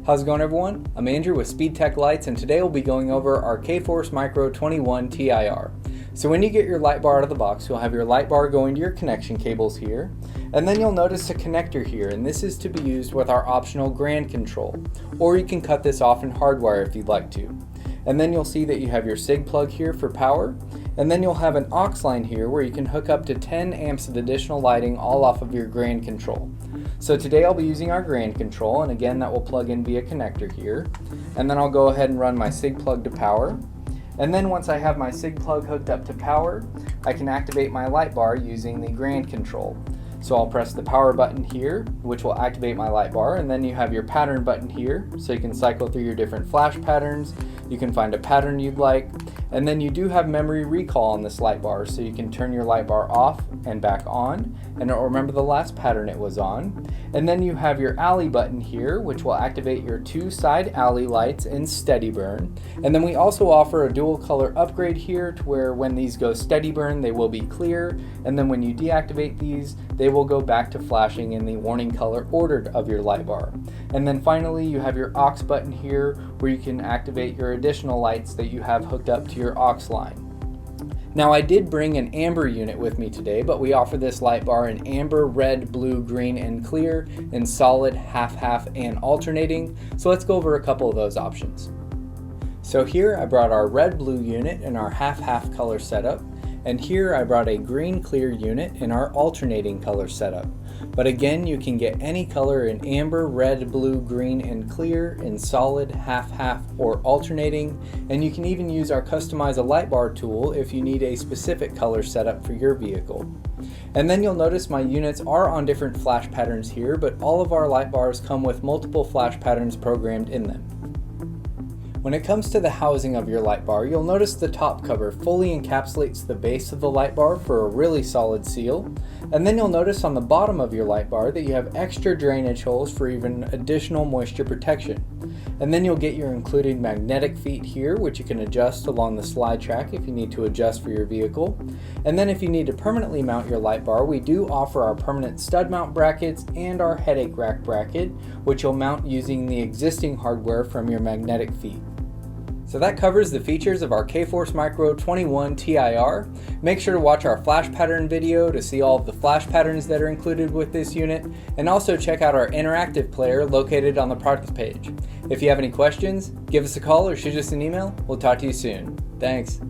How's it going, everyone? I'm Andrew with SpeedTech Lights, and today we'll be going over our K-Force Micro 21 TIR. So when you get your light bar out of the box, you'll have your light bar going to your connection cables here, and then you'll notice a connector here, and this is to be used with our optional grand control, or you can cut this off and hardwire if you'd like to. And then you'll see that you have your SIG plug here for power, and then you'll have an aux line here where you can hook up to 10 amps of additional lighting all off of your grand control. So today I'll be using our grand control, and again that will plug in via connector here, and then I'll go ahead and run my SIG plug to power. And then once I have my SIG plug hooked up to power, I can activate my light bar using the grand control. So I'll press the power button here, which will activate my light bar, and then you have your pattern button here, so you can cycle through your different flash patterns. You can find a pattern you'd like, and then you do have memory recall on this light bar, so you can turn your light bar off and back on, and it'll remember the last pattern it was on. And then you have your alley button here, which will activate your 2 side alley lights in steady burn. And then we also offer a dual color upgrade here to where when these go steady burn, they will be clear, and then when you deactivate these, they will go back to flashing in the warning color ordered of your light bar. And then finally, you have your aux button here where you can activate your additional lights that you have hooked up to your aux line. Now, I did bring an amber unit with me today, but we offer this light bar in amber, red, blue, green, and clear, in solid, half-half, and alternating. So let's go over a couple of those options. So here I brought our red-blue unit in our half-half color setup, and here I brought a green-clear unit in our alternating color setup. But again, you can get any color in amber, red, blue, green, and clear, in solid, half-half, or alternating, and you can even use our Customize a Light Bar tool if you need a specific color setup for your vehicle. And then you'll notice my units are on different flash patterns here, but all of our light bars come with multiple flash patterns programmed in them. When it comes to the housing of your light bar, you'll notice the top cover fully encapsulates the base of the light bar for a really solid seal. And then you'll notice on the bottom of your light bar that you have extra drainage holes for even additional moisture protection. And then you'll get your included magnetic feet here, which you can adjust along the slide track if you need to adjust for your vehicle. And then if you need to permanently mount your light bar, we do offer our permanent stud mount brackets and our headache rack bracket, which you'll mount using the existing hardware from your magnetic feet. So that covers the features of our K-Force Micro 21 TIR. Make sure to watch our flash pattern video to see all of the flash patterns that are included with this unit, and also check out our interactive player located on the product page. If you have any questions, give us a call or shoot us an email. We'll talk to you soon. Thanks.